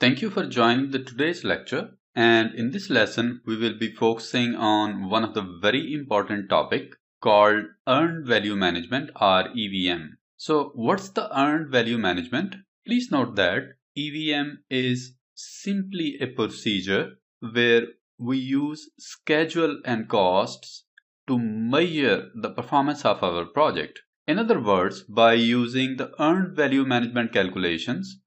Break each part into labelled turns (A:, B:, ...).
A: Thank you for joining today's lecture, and in this lesson we will be focusing on one of the very important topic called Earned Value Management or EVM. So what's the Earned Value Management? Please note that EVM is simply a procedure where we use schedule and costs to measure the performance of our project. In other words, by using the Earned Value Management calculations,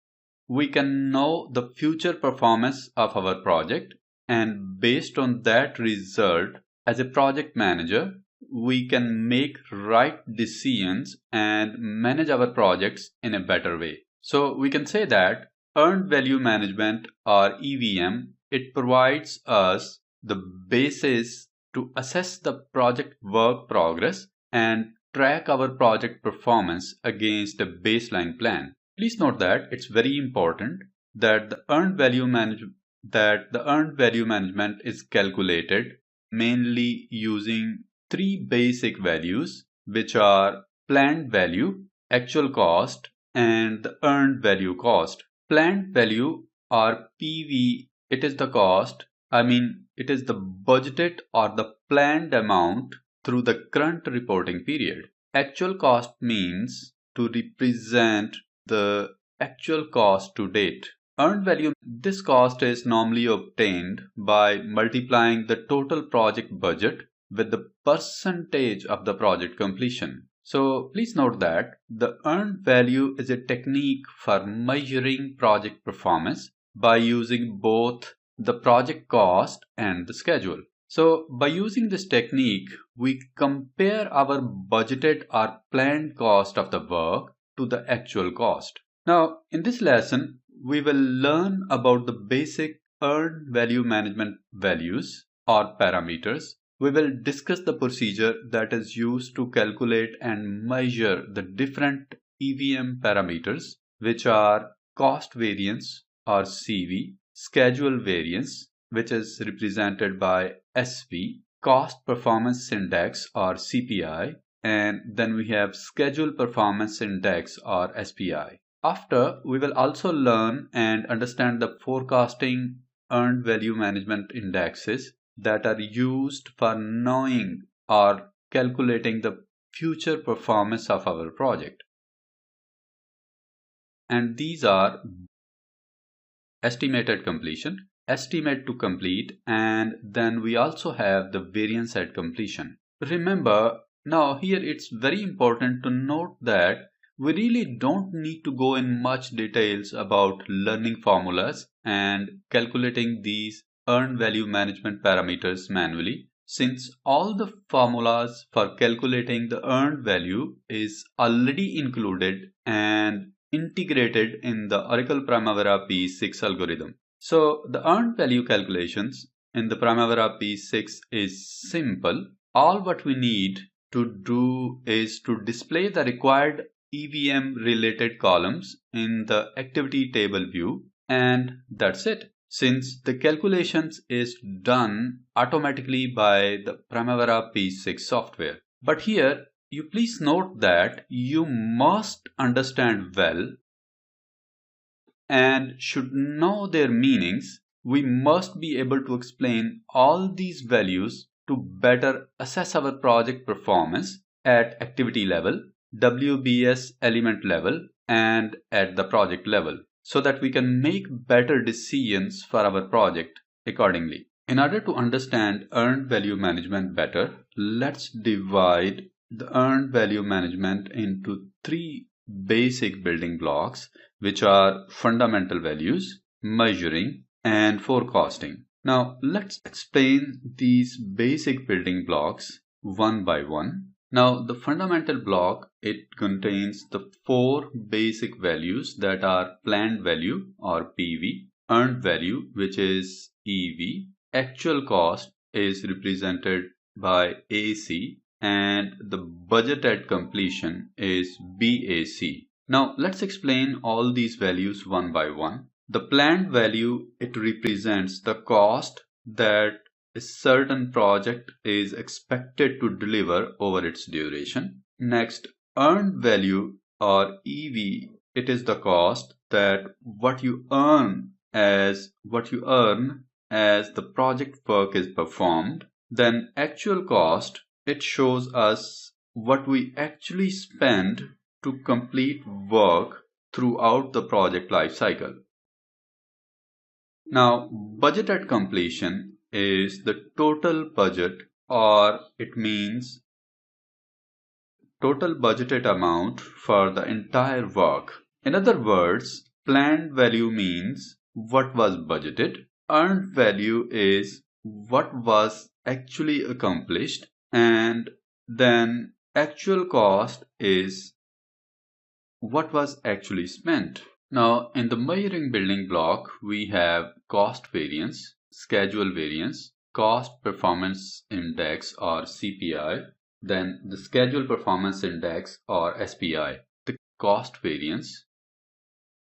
A: we can know the future performance of our project, and based on that result, as a project manager, we can make right decisions and manage our projects in a better way. So we can say that earned value management or EVM, it provides us the basis to assess the project work progress and track our project performance against a baseline plan. Please note that it's very important that the earned value management is calculated mainly using three basic values, which are planned value, actual cost, and the earned value cost. Planned value or PV, it is the cost, it is the budgeted or the planned amount through the current reporting period. Actual cost means to represent the actual cost to date. Earned value, this cost is normally obtained by multiplying the total project budget with the percentage of the project completion. So please note that the earned value is a technique for measuring project performance by using both the project cost and the schedule. So by using this technique, we compare our budgeted or planned cost of the work to the actual cost. Now, in this lesson, we will learn about the basic earned value management values or parameters. We will discuss the procedure that is used to calculate and measure the different EVM parameters, which are cost variance or CV, schedule variance, which is represented by SV, cost performance index or CPI, and then we have schedule performance index or SPI. After, we will also learn and understand the forecasting earned value management indexes that are used for knowing or calculating the future performance of our project. And these are estimated completion, estimate to complete, and then we also have the variance at completion. Remember, now here it's very important to note that we really don't need to go in much details about learning formulas and calculating these earned value management parameters manually, since all the formulas for calculating the earned value is already included and integrated in the Oracle Primavera P6 algorithm. So the earned value calculations in the Primavera P6 is simple. All what we need to do is to display the required EVM related columns in the activity table view, and that's it. Since the calculations is done automatically by the Primavera P6 software. But here, you please note that you must understand well and should know their meanings. We must be able to explain all these values to better assess our project performance at activity level, WBS element level, and at the project level, so that we can make better decisions for our project accordingly. In order to understand earned value management better, let's divide the earned value management into three basic building blocks, which are fundamental values, measuring, and forecasting. Now let's explain these basic building blocks one by one. Now the fundamental block, it contains the four basic values that are planned value or PV, earned value, which is EV, actual cost is represented by AC, and the budget at completion is BAC. Now let's explain all these values one by one. The planned value, it represents the cost that a certain project is expected to deliver over its duration. Next, earned value or EV, it is the cost that what you earn as what you earn as the project work is performed. Then actual cost, it shows us what we actually spend to complete work throughout the project life cycle. Now, budget at completion is the total budget, or it means total budgeted amount for the entire work. In other words, planned value means what was budgeted, earned value is what was actually accomplished, and then actual cost is what was actually spent. Now, in the measuring building block, we have cost variance, schedule variance, cost performance index or CPI, then the schedule performance index or SPI. The cost variance,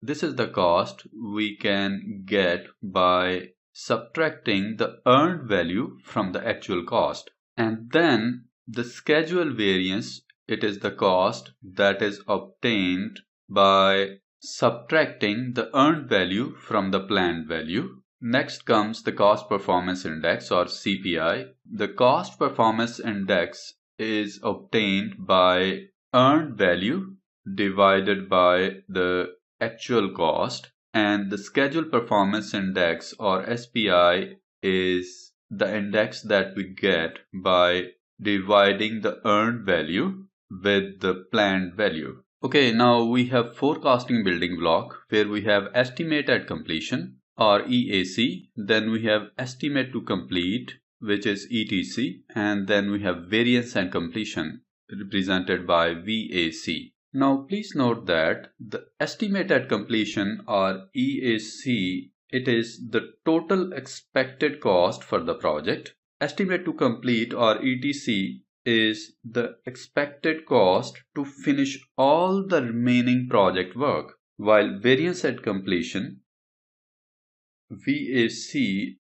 A: this is the cost we can get by subtracting the earned value from the actual cost. And then the schedule variance, it is the cost that is obtained by subtracting the earned value from the planned value. Next comes the cost performance index or CPI. The cost performance index is obtained by earned value divided by the actual cost, and the schedule performance index or SPI is the index that we get by dividing the earned value with the planned value. Okay, now we have forecasting building block where we have estimate at completion or EAC, then we have estimate to complete, which is ETC, and then we have variance and completion represented by VAC. Now please note that the estimate at completion or EAC, it is the total expected cost for the project. Estimate to complete or ETC is the expected cost to finish all the remaining project work, while variance at completion, VAC,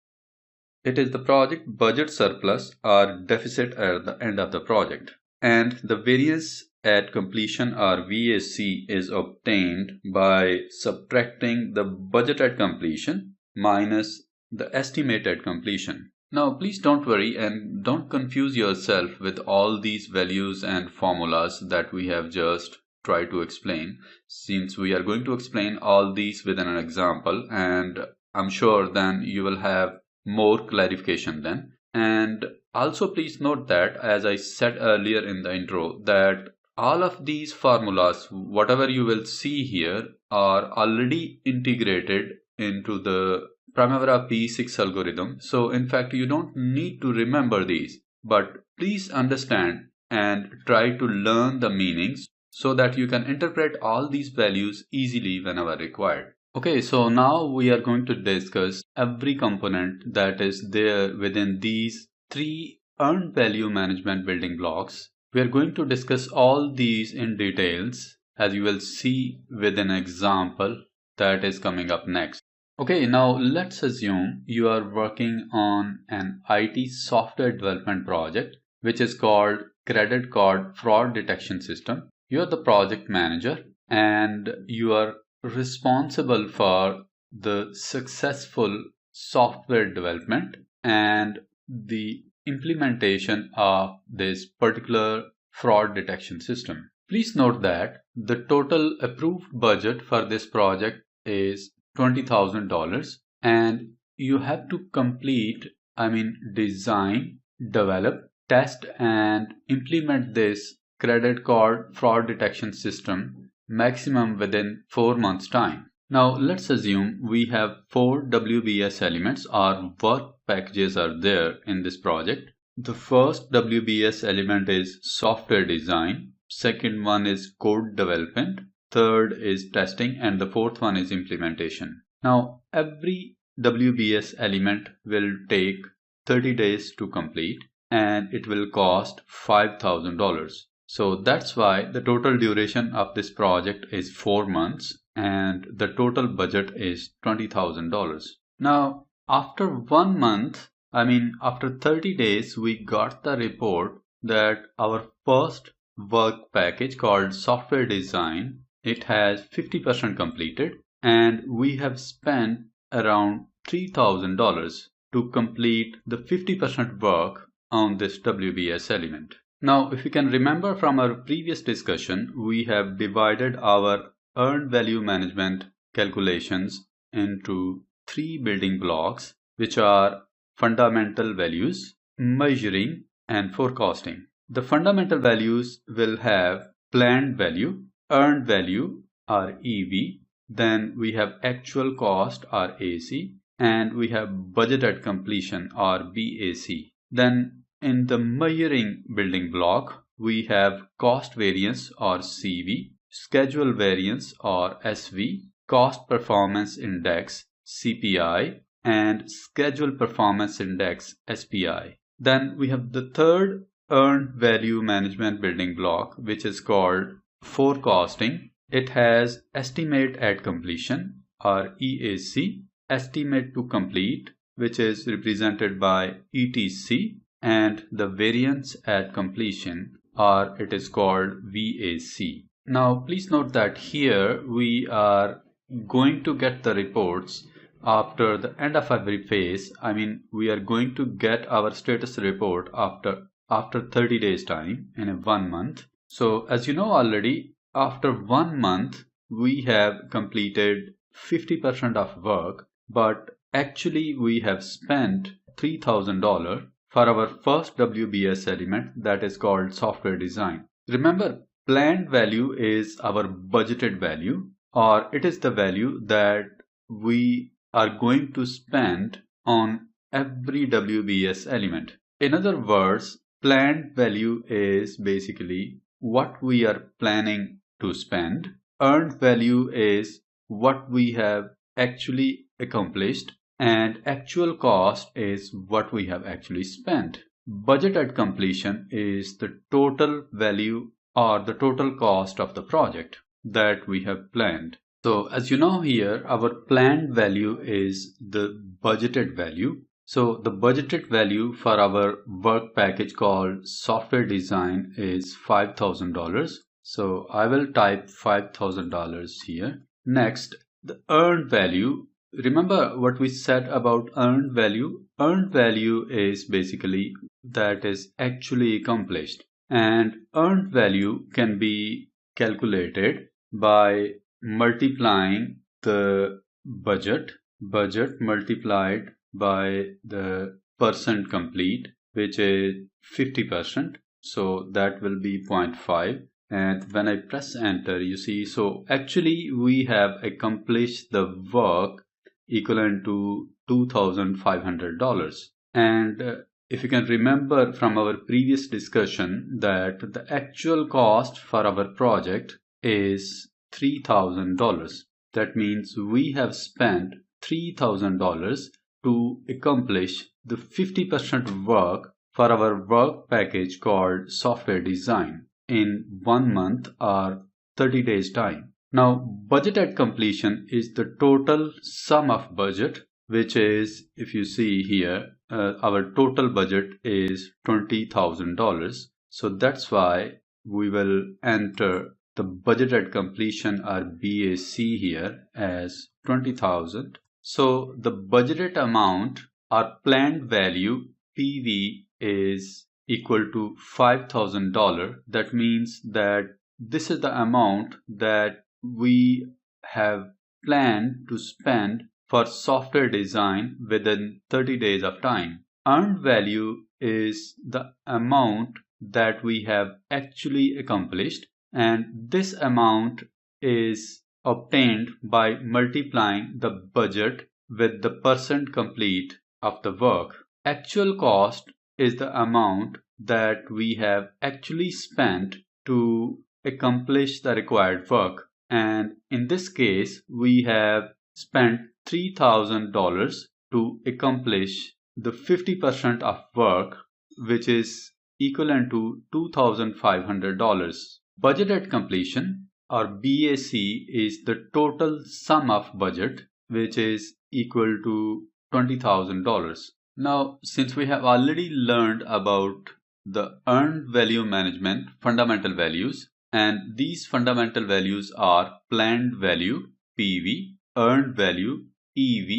A: it is the project budget surplus or deficit at the end of the project. And the variance at completion or VAC is obtained by subtracting the budget at completion minus the estimate at completion. Now please don't worry and don't confuse yourself with all these values and formulas that we have just tried to explain, since we are going to explain all these within an example, and I'm sure then you will have more clarification then. And also please note that, as I said earlier in the intro, that all of these formulas, whatever you will see here, are already integrated into the Primavera P6 algorithm. So in fact, you don't need to remember these, but please understand and try to learn the meanings so that you can interpret all these values easily whenever required. Okay, so now we are going to discuss every component that is there within these three earned value management building blocks. We are going to discuss all these in details, as you will see with an example that is coming up next. Okay, now let's assume you are working on an IT software development project, which is called Credit Card Fraud Detection System. You are the project manager and you are responsible for the successful software development and the implementation of this particular fraud detection system. Please note that the total approved budget for this project is $20,000 and you have to design, develop, test and implement this credit card fraud detection system maximum within 4 months' time. Now let's assume we have 4 WBS elements or work packages are there in this project. The first WBS element is software design, second one is code development, third is testing, and the fourth one is implementation. Now every WBS element will take 30 days to complete and it will cost $5,000. So that's why the total duration of this project is 4 months and the total budget is $20,000. Now, after 1 month, after 30 days, we got the report that our first work package called software design, it has 50% completed and we have spent around $3,000 to complete the 50% work on this WBS element. Now, if you can remember from our previous discussion, we have divided our earned value management calculations into three building blocks, which are fundamental values, measuring, and forecasting. The fundamental values will have planned value, earned value or EV, then we have actual cost or AC, and we have budget at completion or BAC. Then in the measuring building block, we have cost variance or CV, schedule variance or SV, cost performance index CPI, and schedule performance index SPI. Then we have the third earned value management building block, which is called forecasting. It has estimate at completion or EAC, estimate to complete, which is represented by ETC, and the variance at completion, or it is called VAC. Now please note that here we are going to get the reports after the end of every phase. I mean, we are going to get our status report after 30 days time in a 1 month. So as you know already, after 1 month we have completed 50% of work, but actually we have spent $3,000 for our first WBS element, that is called software design. Remember, planned value is our budgeted value, or it is the value that we are going to spend on every WBS element. In other words, planned value is basically what we are planning to spend. Earned value is what we have actually accomplished, and actual cost is what we have actually spent. Budget at completion is the total value or the total cost of the project that we have planned. So as you know here, our planned value is the budgeted value. So the budgeted value for our work package called software design is $5,000. So I will type $5,000 here. Next, the earned value. Remember what we said about earned value? Earned value is basically that is actually accomplished. And earned value can be calculated by multiplying the budget multiplied by the percent complete, which is 50%. So that will be 0.5. And when I press enter, you see, so actually we have accomplished the work equivalent to $2,500. And if you can remember from our previous discussion that the actual cost for our project is $3,000. That means we have spent $3,000 to accomplish the 50% work for our work package called software design in 1 month or 30 days time. Now, budget at completion is the total sum of budget, which is, if you see here, our total budget is $20,000. So that's why we will enter the budget at completion or BAC here as 20,000. So the budgeted amount or planned value PV is equal to $5,000. That means that this is the amount that we have planned to spend for software design within 30 days of time. Earned value is the amount that we have actually accomplished, and this amount is obtained by multiplying the budget with the percent complete of the work. Actual cost is the amount that we have actually spent to accomplish the required work, and in this case we have spent $3,000 to accomplish the 50% of work, which is equivalent to $2,500. Budget at completion or BAC is the total sum of budget, which is equal to $20,000. Now, since we have already learned about the earned value management fundamental values, and these fundamental values are planned value PV, earned value EV,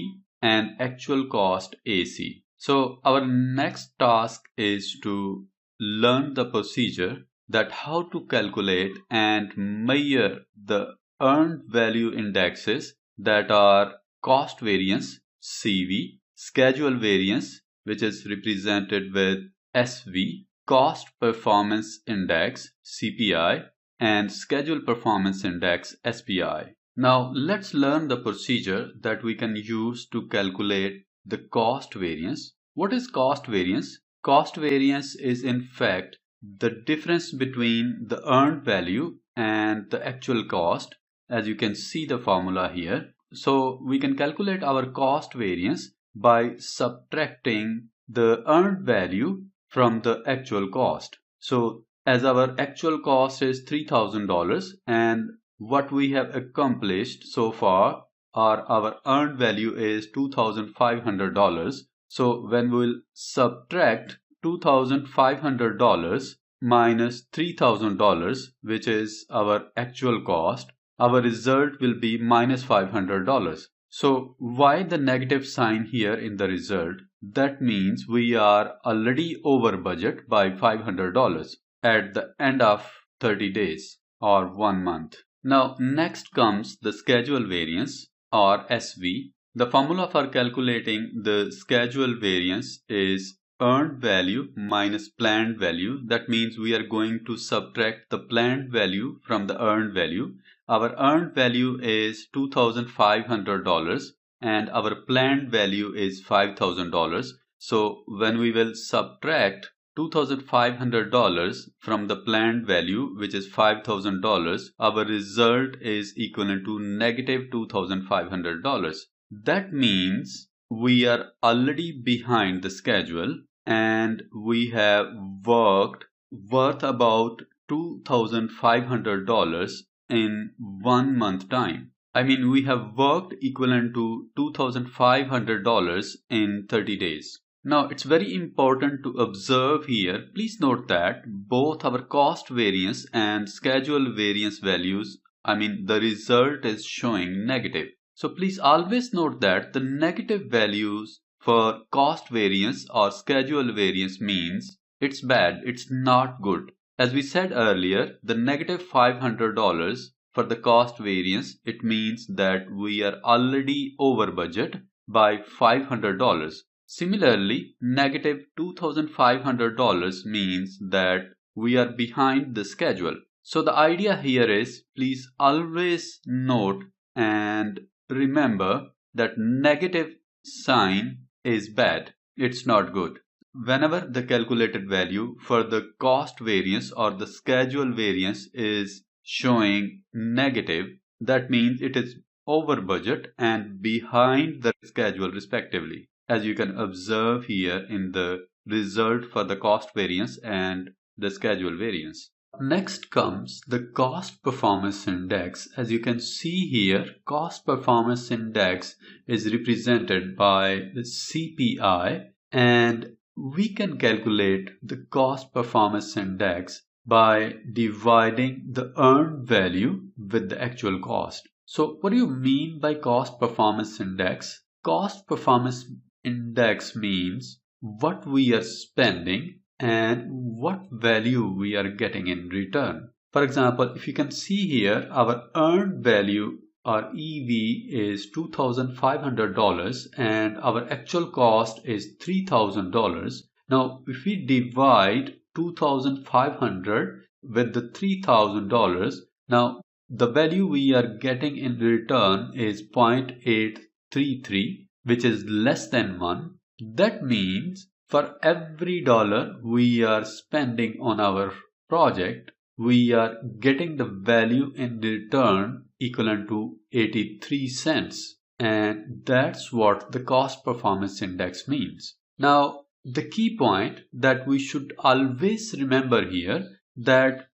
A: and actual cost AC. So our next task is to learn the procedure that how to calculate and measure the earned value indexes that are cost variance CV, schedule variance which is represented with SV, cost performance index CPI, and schedule performance index SPI. Now let's learn the procedure that we can use to calculate the cost variance. What is cost variance? Cost variance is in fact the difference between the earned value and the actual cost, as you can see the formula here. So we can calculate our cost variance by subtracting the earned value from the actual cost. So as our actual cost is $3,000 and what we have accomplished so far or our earned value is $2,500. So when we'll subtract $2,500 minus $3,000, which is our actual cost, our result will be minus $500. So why the negative sign here in the result? That means we are already over budget by $500 at the end of 30 days or 1 month. Now next comes the schedule variance or SV. The formula for calculating the schedule variance is earned value minus planned value. That means we are going to subtract the planned value from the earned value. Our earned value is $2,500 and our planned value is $5,000. So when we will subtract $2,500 from the planned value, which is $5,000, our result is equivalent to negative $2,500. That means we are already behind the schedule and we have worked worth about $2,500 in 1 month time. I mean, we have worked equivalent to $2,500 in 30 days. Now, it's very important to observe here. Please note that both our cost variance and schedule variance values, the result is showing negative. So please always note that the negative values for cost variance or schedule variance means it's bad, it's not good. As we said earlier, the negative $500 for the cost variance, it means that we are already over budget by $500. Similarly, negative $2,500 means that we are behind the schedule. So the idea here is, please always note and remember that negative sign is bad. It's not good. Whenever the calculated value for the cost variance or the schedule variance is showing negative, that means it is over budget and behind the schedule respectively, as you can observe here in the result for the cost variance and the schedule variance. Next comes the cost performance index. As you can see here, cost performance index is represented by the CPI, and we can calculate the cost performance index by dividing the earned value with the actual cost. So what do you mean by cost performance index? Cost performance index means what we are spending and what value we are getting in return. For example, if you can see here, our earned value or EV is $2,500 and our actual cost is $3,000. Now, if we divide 2,500 with the $3,000, now the value we are getting in return is 0.833, which is less than 1. That means for every dollar we are spending on our project, we are getting the value in return equivalent to 83 cents. And that's what the cost performance index means. Now, the key point that we should always remember here that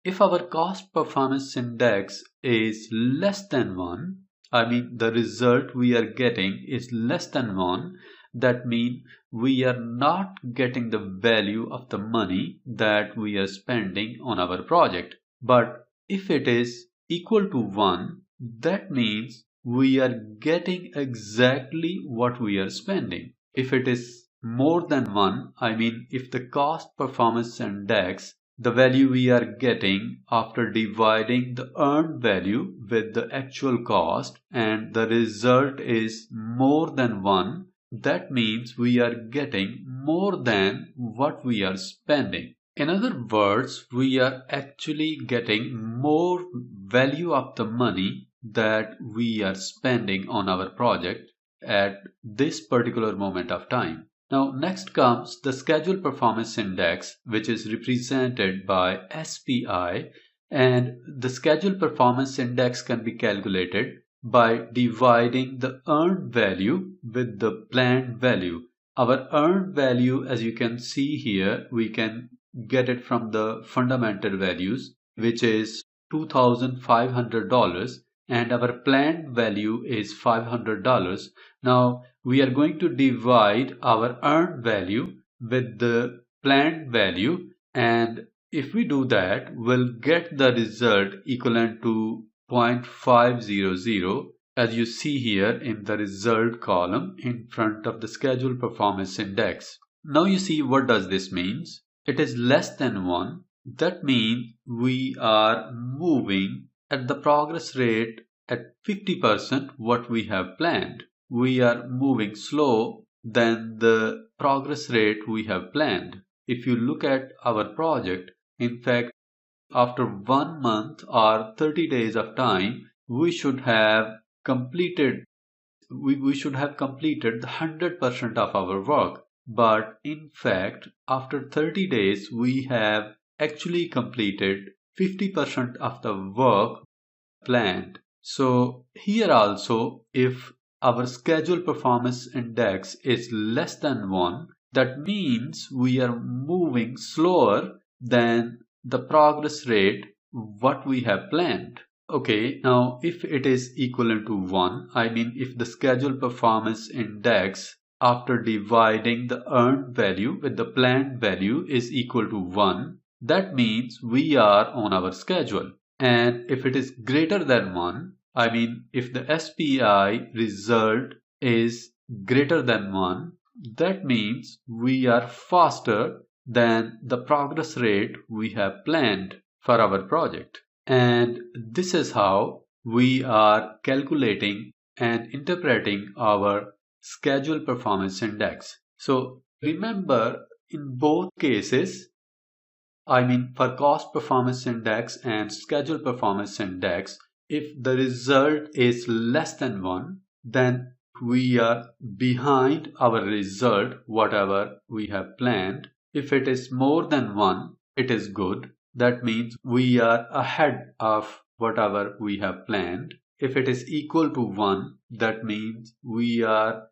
A: if our cost performance index is less than 1, the result we are getting is less than 1, that means we are not getting the value of the money that we are spending on our project. But if it is equal to 1, that means we are getting exactly what we are spending. If it is more than 1, I mean if the cost performance index, the value we are getting after dividing the earned value with the actual cost, and the result is more than 1, that means we are getting more than what we are spending. In other words, we are actually getting more value of the money that we are spending on our project at this particular moment of time. Now, next comes the Schedule Performance Index, which is represented by SPI, and the Schedule Performance Index can be calculated by dividing the earned value with the planned value. Our earned value, as you can see here, we can get it from the fundamental values, which is $2,500, and our planned value is $500. Now we are going to divide our earned value with the planned value, and if we do that, we'll get the result equivalent to 0.500, as you see here in the result column in front of the Schedule Performance Index. Now you see, what does this mean? It is less than 1. That means we are moving at the progress rate at 50% what we have planned. We are moving slow than the progress rate we have planned. If you look at our project, in fact, after 1 month or 30 days of time, we should have completed the 100% of our work. But in fact, after 30 days, we have actually completed 50% of the work planned. So here also, if our Schedule Performance Index is less than 1, that means we are moving slower than the progress rate what we have planned. Okay, now if it is equivalent to 1, I mean if the Schedule Performance Index after dividing the earned value with the planned value is equal to 1, that means we are on our schedule. And if it is greater than 1, I mean if the SPI result is greater than 1, that means we are faster than the progress rate we have planned for our project. And this is how we are calculating and interpreting our Schedule Performance Index. So remember, in both cases, I mean for Cost Performance Index and Schedule Performance Index, if the result is less than 1, then we are behind our result, whatever we have planned. If it is more than 1, it is good. That means we are ahead of whatever we have planned. If it is equal to 1, that means we are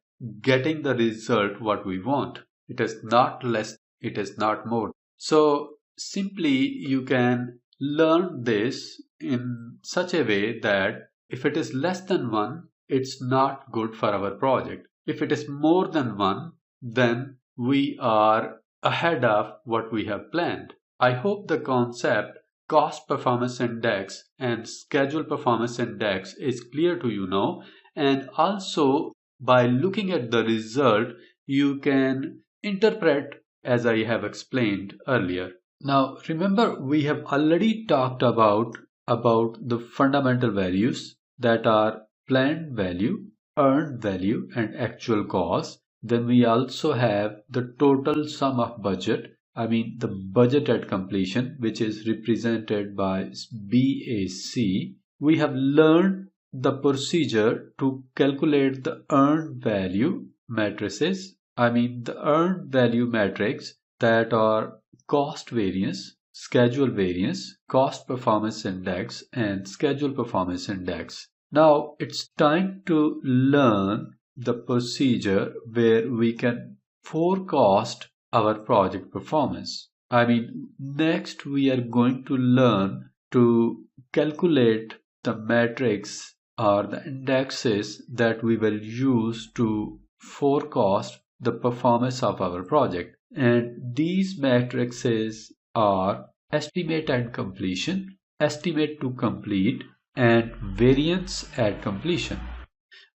A: getting the result what we want. It is not less, it is not more. So simply you can learn this in such a way that if it is less than 1, it's not good for our project. If it is more than 1, then we are ahead of what we have planned. I hope the concept Cost Performance Index and Schedule Performance Index is clear to you now, and also by looking at the result, you can interpret as I have explained earlier. Now remember, we have already talked about the fundamental values that are planned value, earned value, and actual cost. Then we also have the total sum of budget, I mean the budget at completion, which is represented by BAC. We have learned the procedure to calculate the earned value matrices, I mean the earned value matrix that are cost variance, schedule variance, cost performance index, and schedule performance index. Now it's time to learn the procedure where we can forecast our project performance. I mean, next we are going to learn to calculate the matrix or the indexes that we will use to forecast the performance of our project. And these matrices are estimate at completion, estimate to complete, and variance at completion.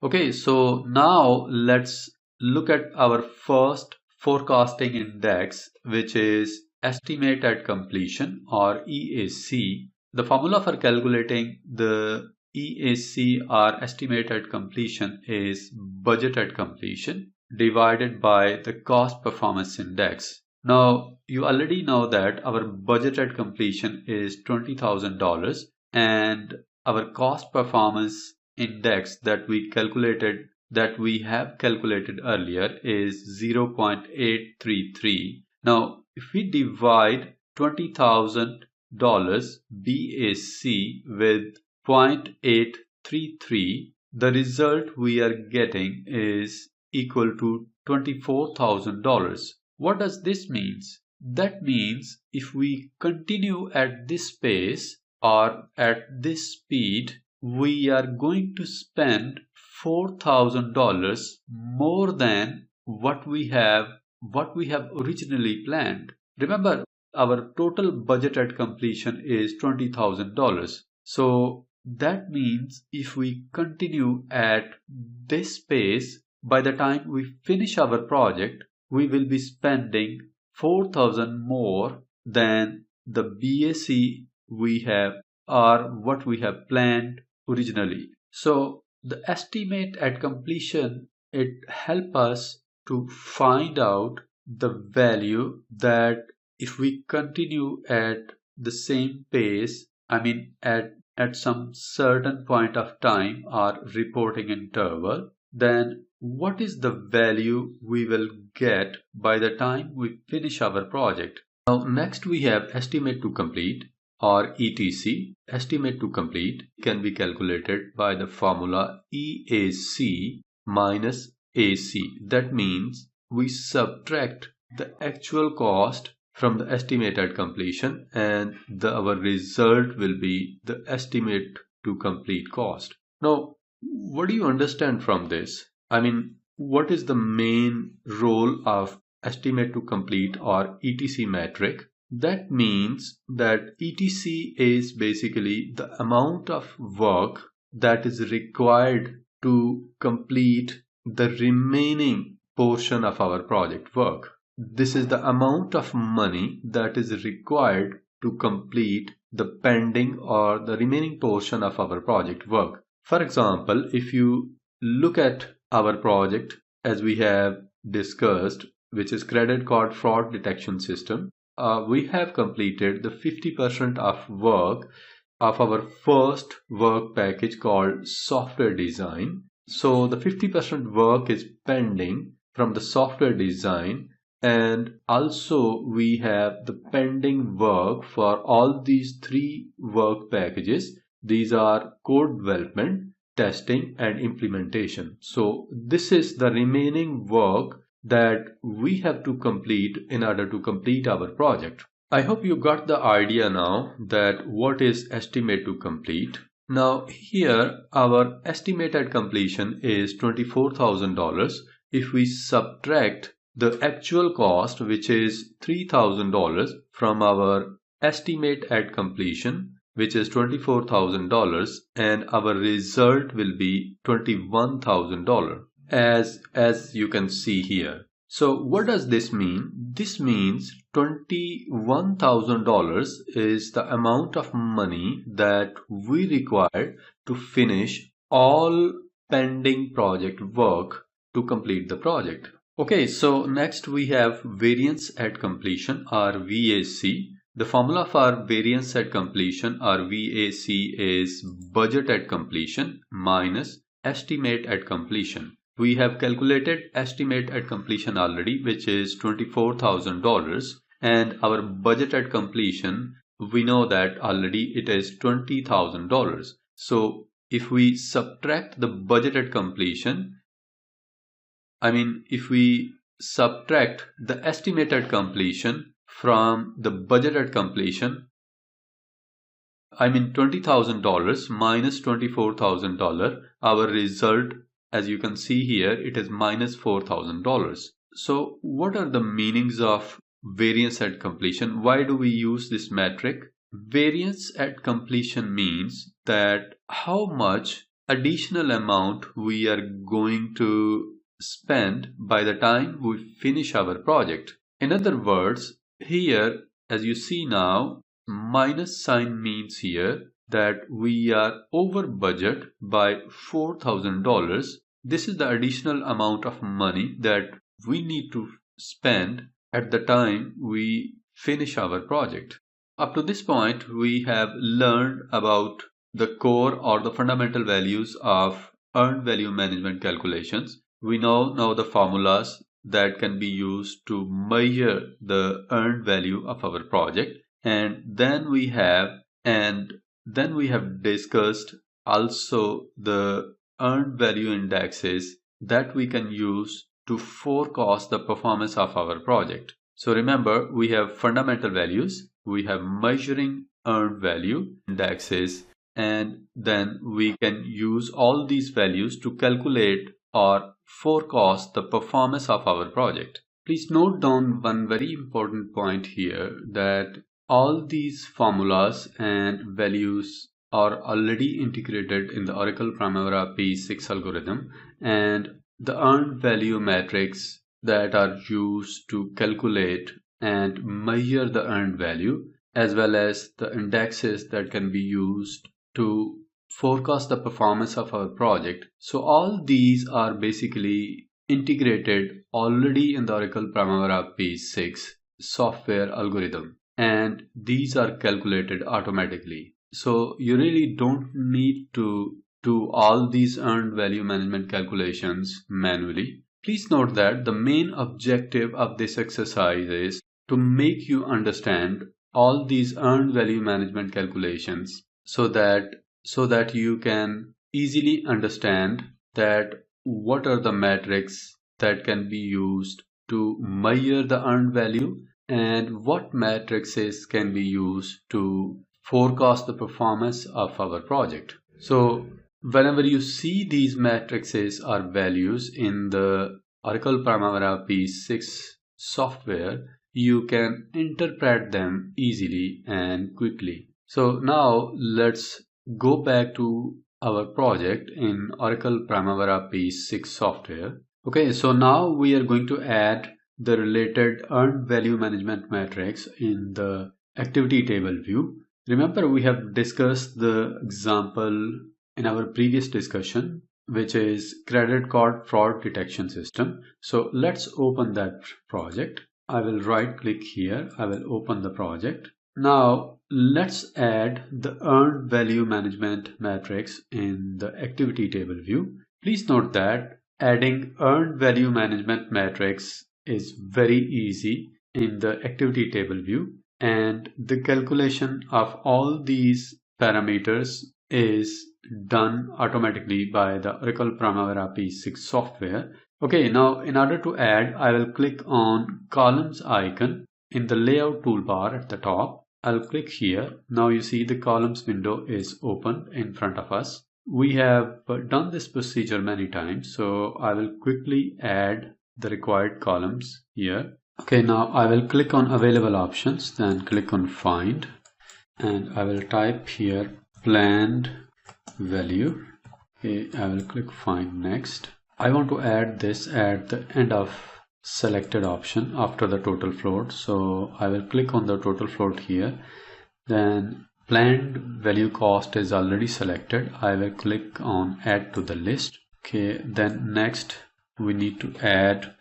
A: Okay, so now let's look at our first forecasting index, which is estimate at completion or EAC. The formula for calculating the EAC or estimate at completion is budget at completion divided by the cost performance index. Now, you already know that our budget at completion is $20,000 and our cost performance index that we have calculated earlier is 0.833. Now, if we divide $20,000 BAC with 0.833, the result we are getting is equal to $24,000. What does this mean? That means if we continue at this pace or at this speed, we are going to spend $4,000 more than what we have originally planned. Remember, our total budget at completion is $20,000. So that means if we continue at this pace, by the time we finish our project, we will be spending 4,000 more than the BAC we have or what we have planned originally. So the estimate at completion, it helps us to find out the value that if we continue at the same pace, at some certain point of time or reporting interval, then what is the value we will get by the time we finish our project. Now next we have estimate to complete or ETC. Estimate to complete can be calculated by the formula EAC minus AC. That means we subtract the actual cost from the estimate at completion and our result will be the estimate to complete cost. Now, what do you understand from this? What is the main role of estimate to complete or ETC metric? That means that ETC is basically the amount of work that is required to complete the remaining portion of our project work. This is the amount of money that is required to complete the pending or the remaining portion of our project work. For example, if you look at our project as we have discussed, which is credit card fraud detection system, we have completed the 50% of work of our first work package called software design. So the 50% work is pending from the software design, and also we have the pending work for all these three work packages. These are code development, testing, and implementation. So this is the remaining work that we have to complete in order to complete our project. I hope you got the idea now that what is estimate to complete. Now here our estimated completion is $24,000. If we subtract the actual cost, which is $3,000, from our estimate at completion, which is $24,000, and our result will be $21,000 as you can see here. So what does this mean? This means $21,000 is the amount of money that we require to finish all pending project work to complete the project. Okay, so next we have variance at completion or VAC. The formula for variance at completion or VAC is budget at completion minus estimate at completion. We have calculated estimate at completion already, which is $24,000, and our budget at completion, we know that already it is $20,000. So if we subtract the budget at completion, if we subtract the estimated completion from the budget at completion, $20,000 minus $24,000, our result, as you can see here, it is minus $4,000. So what are the meanings of variance at completion? Why do we use this metric? Variance at completion means that how much additional amount we are going to spend by the time we finish our project. In other words, here, as you see now, minus sign means here that we are over budget by $4,000. This is the additional amount of money that we need to spend at the time we finish our project. Up to this point, we have learned about the core or the fundamental values of earned value management calculations. We know now the formulas that can be used to measure the earned value of our project, and then we have discussed also the earned value indexes that we can use to forecast the performance of our project. So remember, we have fundamental values, we have measuring earned value indexes, and then we can use all these values to calculate or forecast the performance of our project. Please note down one very important point here, that all these formulas and values are already integrated in the Oracle Primavera P6 algorithm, and the earned value metrics that are used to calculate and measure the earned value, as well as the indexes that can be used to forecast the performance of our project. So all these are basically integrated already in the Oracle Primavera P6 software algorithm, and these are calculated automatically. So you really don't need to do all these earned value management calculations manually. Please note that the main objective of this exercise is to make you understand all these earned value management calculations so that you can easily understand that what are the metrics that can be used to measure the earned value and what matrices can be used to forecast the performance of our project. So whenever you see these matrices or values in the Oracle Primavera P6 software, you can interpret them easily and quickly. So now let's go back to our project in Oracle Primavera P6 software. Okay, so now we are going to add the related earned value management metrics in the activity table view. Remember, we have discussed the example in our previous discussion, which is credit card fraud detection system. So let's open that project. I will right click here. I will open the project. Now let's add the earned value management matrix in the activity table view. Please note that adding earned value management matrix is very easy in the activity table view, and the calculation of all these parameters is done automatically by the Oracle Primavera P6 software. Okay, now in order to add, I will click on columns icon in the layout toolbar at the top. I'll click here. Now you see the columns window is open in front of us. We have done this procedure many times, so I will quickly add the required columns here. Okay, now I will click on available options, then click on find, and I will type here planned value. Okay, I will click find next. I want to add this at the end of selected option after the total float, so I will click on the total float here. Then planned value cost is already selected. I will click on add to the list. Okay, then next we need to add,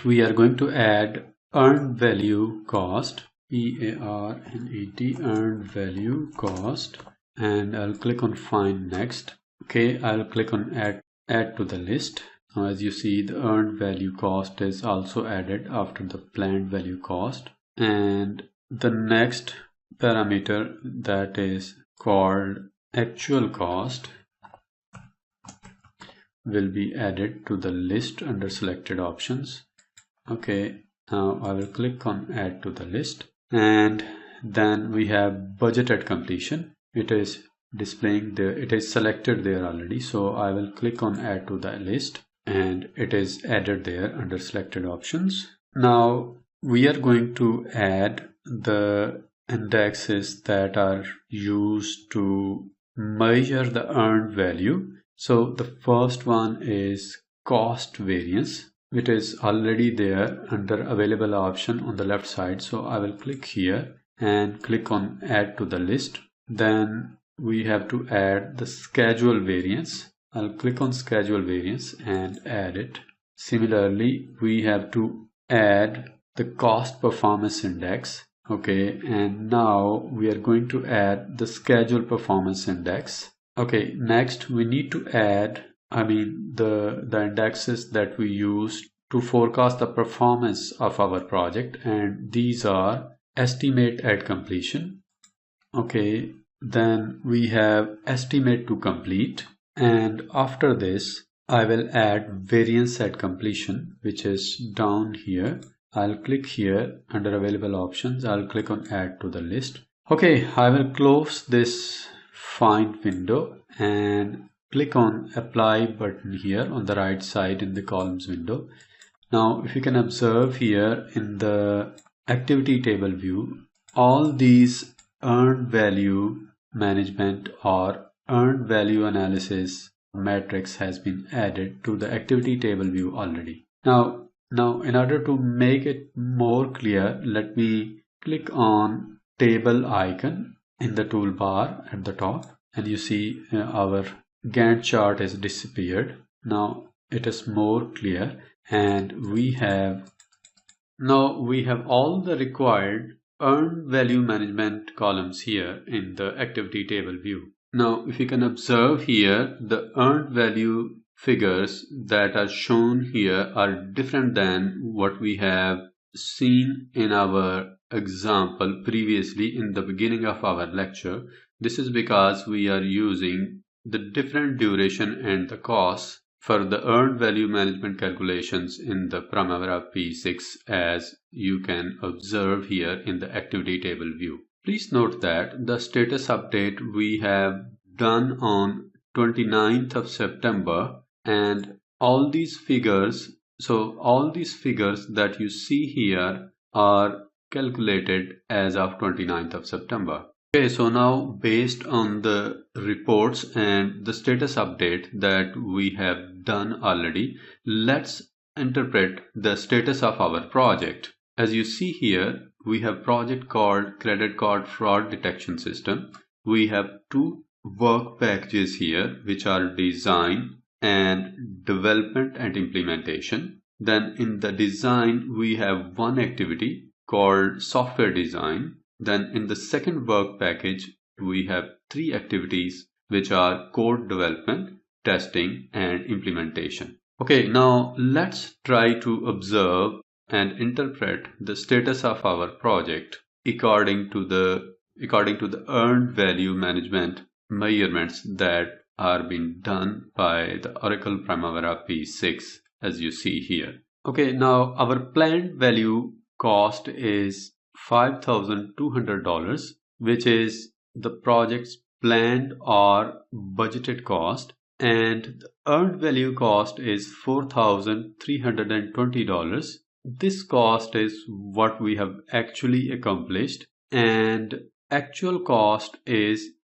A: we are going to add earned value cost, EARNED, earned value cost, and I'll click on find next. Okay, I'll click on add to the list. Now as you see, the earned value cost is also added after the planned value cost, and the next parameter, that is called actual cost, will be added to the list under selected options. Okay, now I will click on add to the list, and then we have budget at completion. It is displaying there, it is selected there already, so I will click on add to the list, and it is added there under selected options. Now we are going to add the indexes that are used to measure the earned value So the first one is cost variance, which is already there under available option on the left side. So I will click here and click on add to the list. Then we have to add the schedule variance. I'll click on schedule variance and add it. Similarly, we have to add the cost performance index. Okay, and now we are going to add the schedule performance index. Okay, next we need to add, the indexes that we use to forecast the performance of our project, and these are estimate at completion. Okay, then we have estimate to complete, and after this I will add variance at completion, which is down here. I'll click here under available options. I'll click on add to the list. Okay, I will close this find window and click on apply button here on the right side in the columns window. Now if you can observe here in the activity table view, all these earned value management or earned value analysis matrix has been added to the activity table view already. Now in order to make it more clear, let me click on table icon in the toolbar at the top, and you see our Gantt chart has disappeared. Now it is more clear, and we have all the required earned value management columns here in the activity table view. Now if you can observe here, the earned value figures that are shown here are different than what we have seen in our example previously in the beginning of our lecture. This is because we are using the different duration and the cost for the earned value management calculations in the Primavera P6, as you can observe here in the activity table view. Please note that the status update we have done on 29th of September, and all these figures that you see here are calculated as of 29th of September. Okay, so now based on the reports and the status update that we have done already, let's interpret the status of our project. As you see here, we have project called Credit Card Fraud Detection System. We have two work packages here, which are design and development and implementation. Then in the design we have one activity called software design. Then in the second work package we have three activities, which are code development, testing and implementation. Okay, now let's try to observe and interpret the status of our project according to the earned value management measurements that are being done by the Oracle Primavera P6, as you see here. Okay, now our planned value cost is $5,200, which is the project's planned or budgeted cost, and the earned value cost is $4,320. This cost is what we have actually accomplished, and actual cost is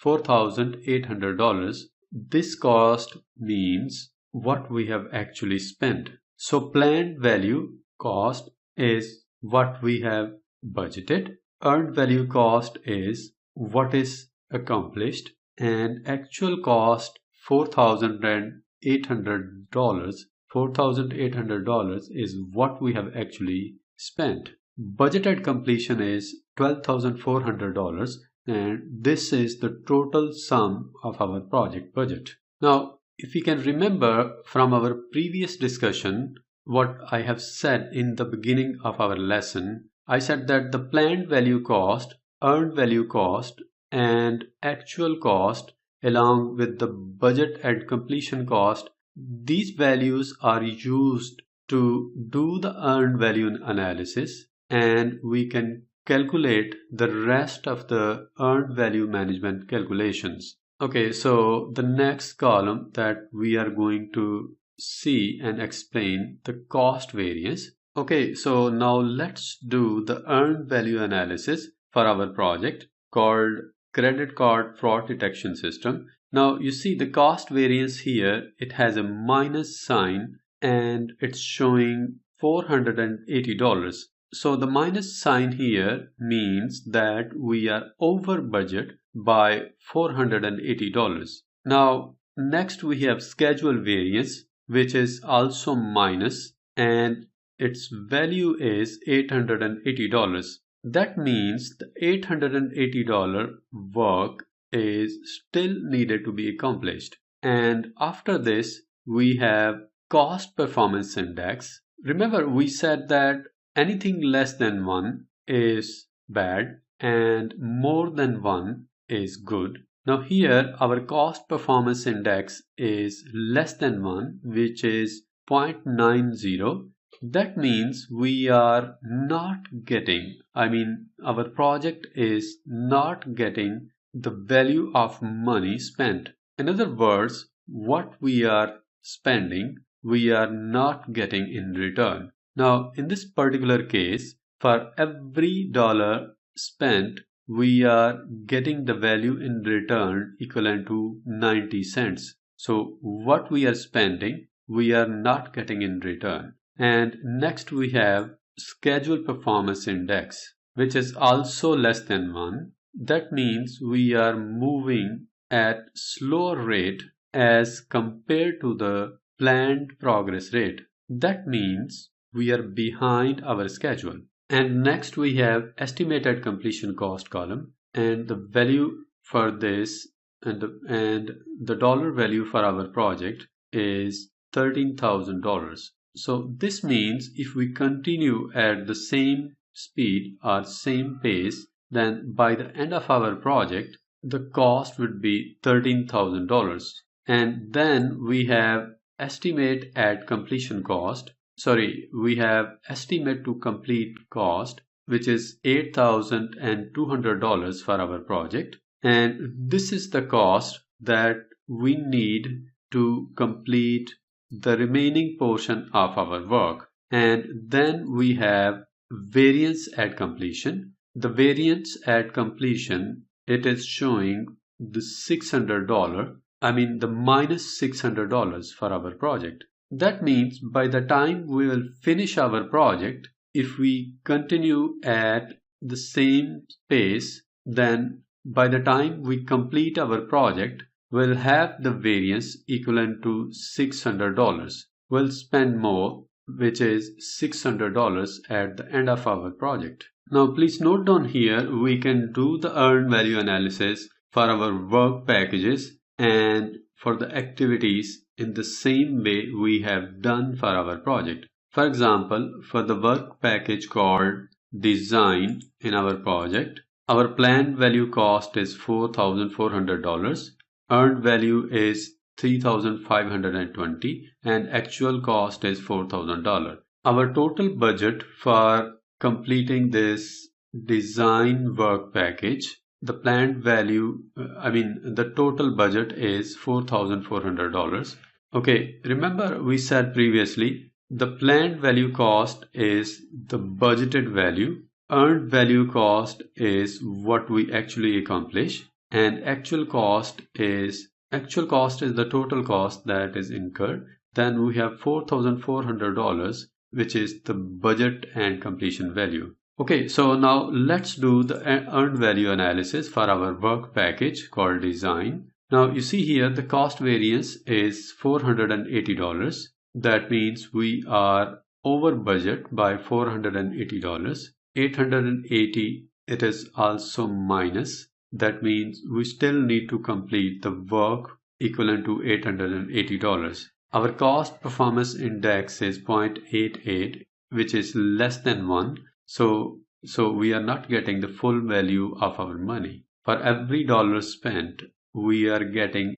A: $4,800. This cost means what we have actually spent. So planned value cost is what we have budgeted, earned value cost is what is accomplished, and actual cost $4,800 is what we have actually spent. Budgeted completion is $12,400, and this is the total sum of our project budget. Now, if you can remember from our previous discussion what I have said in the beginning of our lesson, I said that the planned value cost, earned value cost, and actual cost, along with the budget and completion cost, these values are used to do the earned value analysis, and we can calculate the rest of the earned value management calculations. Okay, so the next column that we are going to see and explain the cost variance. Okay, so now let's do the earned value analysis for our project called credit card fraud detection system. Now you see the cost variance here, it has a minus sign and it's showing $480. So the minus sign here means that we are over budget by $480. Now next we have schedule variance, which is also minus, and its value is $880. That means the $880 work is still needed to be accomplished. And after this, we have cost performance index. Remember, we said that anything less than 1 is bad and more than 1 is good. Now here our cost performance index is less than 1, which is 0.90. That means we are not getting, our project is not getting the value of money spent. In other words, what we are spending, we are not getting in return. Now, in this particular case, for every dollar spent, we are getting the value in return equivalent to 90 cents. So what we are spending, we are not getting in return. And next we have schedule performance index, which is also less than 1. That means we are moving at slower rate as compared to the planned progress rate. That means we are behind our schedule. And next we have estimated completion cost column, and the value for this and the dollar value for our project is $13,000. So this means if we continue at the same speed or same pace, then by the end of our project, the cost would be $13,000. And then we have estimate at completion cost. We have estimate to complete cost, which is $8,200 for our project. And this is the cost that we need to complete the remaining portion of our work. And then we have variance at completion. The variance at completion, it is showing the $600, the minus $600 for our project. That means by the time we will finish our project, if we continue at the same pace, then by the time we complete our project, we'll have the variance equivalent to $600. We'll spend more, which is $600 at the end of our project. Now please note down here, we can do the earned value analysis for our work packages and for the activities in the same way we have done for our project. For example, for the work package called design in our project, our planned value cost is $4,400. Earned value is $3,520 and actual cost is $4,000. Our total budget for completing this design work package, the planned value, the total budget is $4,400. Okay, remember we said previously, the planned value cost is the budgeted value, earned value cost is what we actually accomplish, and actual cost is the total cost that is incurred. Then we have $4,400, which is the budget and completion value. Okay, so now let's do the earned value analysis for our work package called design. Now you see here the cost variance is $480. That means we are over budget by $480. 880, it is also minus. That means we still need to complete the work equivalent to $880. Our cost performance index is 0.88, which is less than 1. So we are not getting the full value of our money. For every dollar spent, we are getting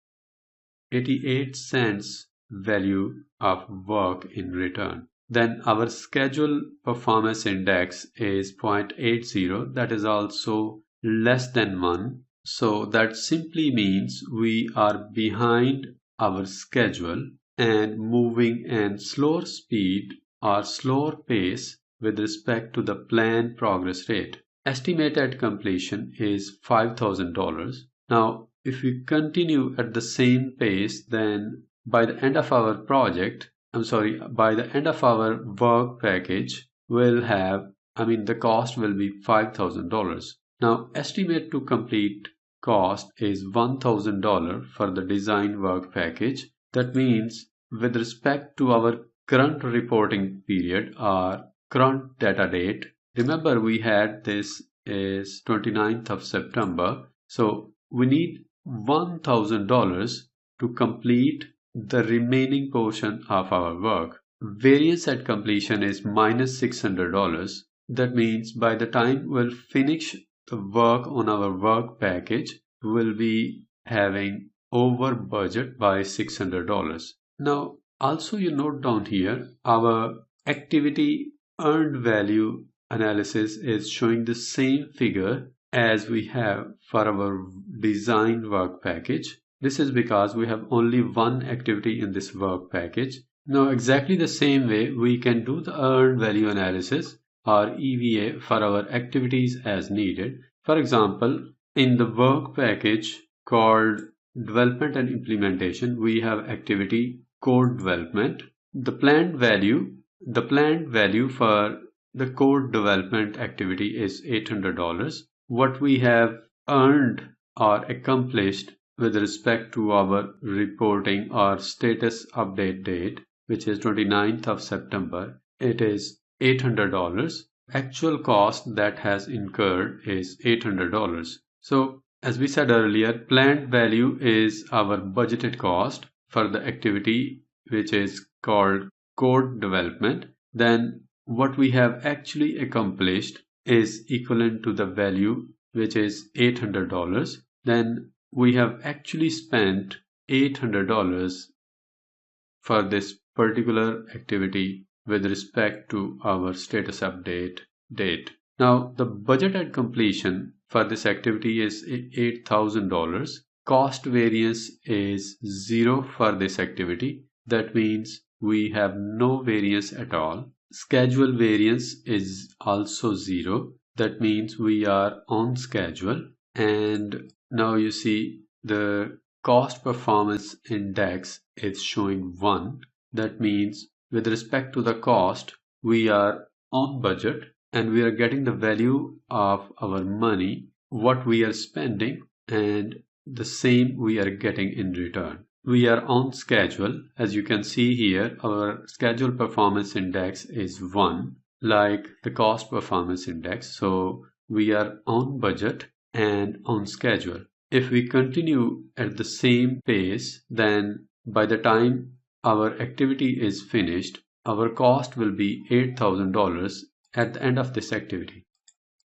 A: 88 cents value of work in return. Then our schedule performance index is 0.80, that is also less than 1. So that simply means we are behind our schedule and moving at slower speed or slower pace with respect to the planned progress rate. estimate at completion is $5,000. Now, if we continue at the same pace, then by the end of our project, by the end of our work package, the cost will be $5,000. Now, estimate to complete cost is $1,000 for the design work package. That means with respect to our current reporting period or current data date, remember we had this is 29th of September. So we need $1,000 to complete the remaining portion of our work. Variance at completion is minus $600. That means by the time we'll finish the work on our work package, we'll be having over budget by $600. Now, also you note down here, our activity earned value analysis is showing the same figure as we have for our design work package. This is because we have only one activity in this work package. Now, exactly the same way, we can do the earned value analysis or EVA for our activities as needed. For example, in the work package called Development and Implementation, we have activity Code Development. The planned value for the code development activity is $800. What we have earned or accomplished with respect to our reporting or status update date, which is 29th of September, it is $800. Actual cost that has incurred is $800. So as we said earlier, planned value is our budgeted cost for the activity which is called code development. Then what we have actually accomplished is equivalent to the value which is $800. Then we have actually spent $800 for this particular activity with respect to our status update date. Now, the budget at completion for this activity is $8,000. Cost variance is 0 for this activity. That means we have no variance at all. Schedule variance is also 0. That means we are on schedule. And now you see the cost performance index is showing 1. That means with respect to the cost, we are on budget and we are getting the value of our money, what we are spending, and the same we are getting in return. We are on schedule. As you can see here, our schedule performance index is 1, like the cost performance index. So we are on budget and on schedule. If we continue at the same pace, then by the time our activity is finished, our cost will be $8,000 at the end of this activity.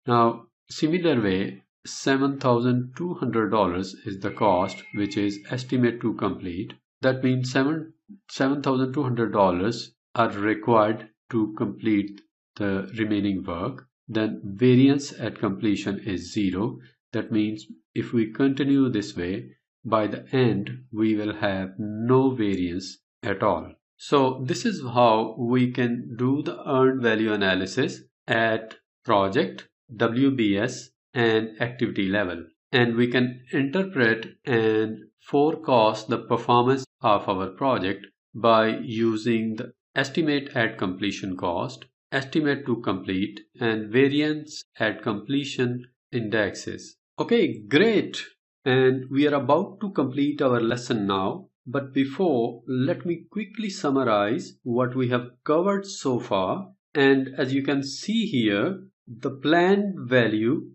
A: Now, similar way, $7,200 is the cost which is estimate to complete. That means $7,200 are required to complete the remaining work. Then variance at completion is 0. That means if we continue this way, by the end we will have no variance at all. So this is how we can do the earned value analysis at project, WBS, and activity level. And we can interpret and forecast the performance of our project by using the estimate at completion cost, estimate to complete, and variance at completion indexes. Okay, great. And we are about to complete our lesson now. But before, let me quickly summarize what we have covered so far. And as you can see here, the planned value,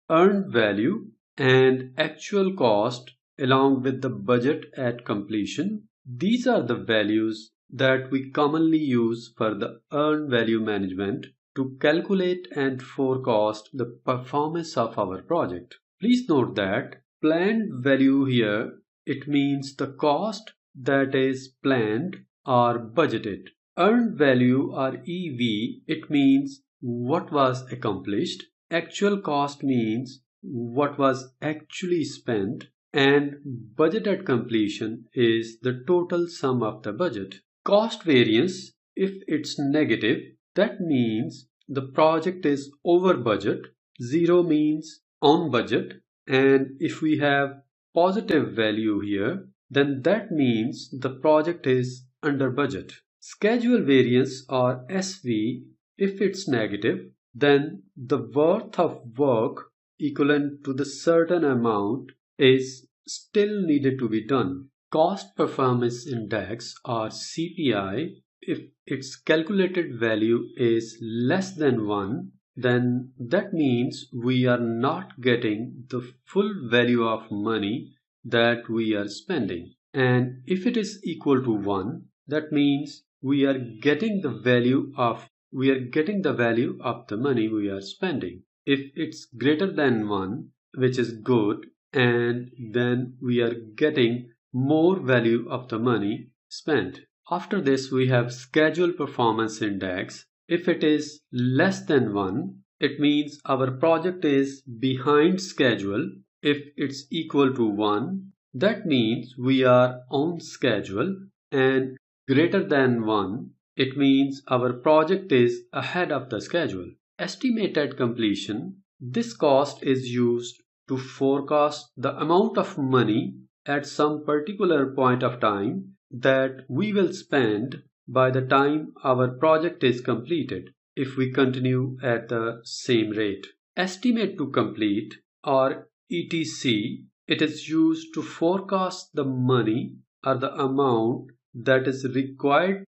A: earned value, and actual cost along with the budget at completion. These are the values that we commonly use for the earned value management to calculate and forecast the performance of our project. Please note that planned value here, it means the cost that is planned or budgeted. Earned value or EV, it means what was accomplished. Actual cost means what was actually spent. And budget at completion is the total sum of the budget. Cost variance, if it's negative, that means
B: the project is over budget, 0 means on budget, and if we have positive value here, then that means the project is under budget. Schedule variance or SV, if it's negative, then the worth of work equivalent to the certain amount is still needed to be done. Cost Performance Index or CPI, if its calculated value is less than 1, then that means we are not getting the full value of money that we are spending. And if it is equal to 1, that means we are getting the value of the money we are spending. If it's greater than 1, which is good, and then we are getting more value of the money spent. After this, we have Schedule Performance Index. If it is less than 1, it means our project is behind schedule. If it's equal to 1, that means we are on schedule, and greater than 1, it means our project is ahead of the schedule. Estimated completion. This cost is used to forecast the amount of money at some particular point of time that we will spend by the time our project is completed if we continue at the same rate. Estimate to complete or ETC, it is used to forecast the money or the amount that is required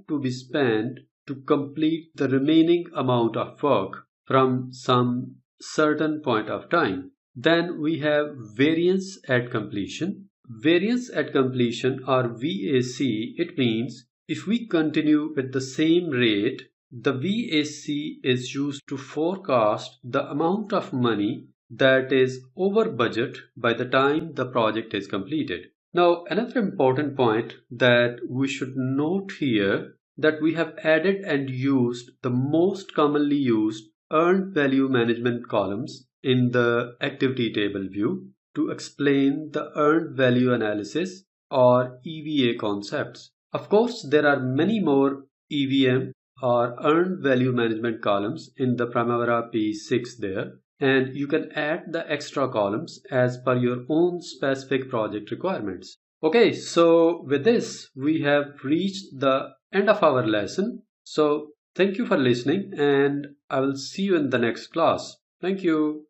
B: to be spent to complete the remaining amount of work from some certain point of time. Then we have variance at completion. Variance at completion or VAC, it means if we continue with the same rate, the VAC is used to forecast the amount of money that is over budget by the time the project is completed. Now, another important point that we should note here that we have added and used the most commonly used earned value management columns in the activity table view to explain the earned value analysis or EVA concepts. Of course, there are many more EVM or earned value management columns in the Primavera P6 there, and you can add the extra columns as per your own specific project requirements. Okay, so with this, we have reached the end of our lesson. So thank you for listening, and I will see you in the next class. Thank you.